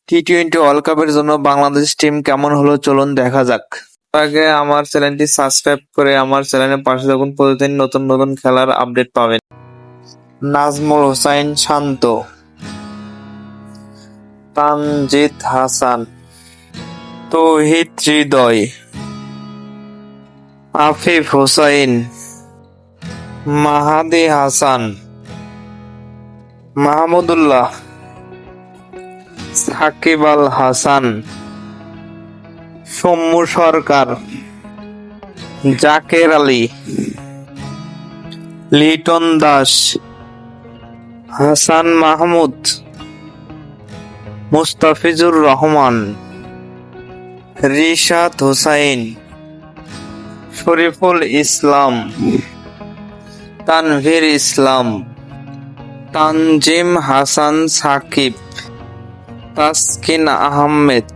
T twenty world কাপের জন্য Bangladesh team কেমন হলো চলুন দেখা যাক। তার আগে আমার চ্যানেলটি সাবস্ক্রাইব করে আমার চ্যানেলের পাশে থাকুন, প্রতিদিন নতুন নতুন খেলার আপডেট পাবেন। নাজমুল হোসাইন শান্ত, তানজিদ হাসান, তৌহিদ হৃদয়, আফিফ হোসাইন, মাহাদি হাসান, মাহমুদুল্লাহ, সাকিব আল হাসান, সৌম্য সরকার, জাকের আলী, লিটন দাস, হাসান মাহমুদ, মুস্তাফিজুর রহমান, রিশাদ হোসাইন, শরীফুল ইসলাম, তানভীর ইসলাম, তানজিম হাসান সাকিব, তাসকিন আহমেদ।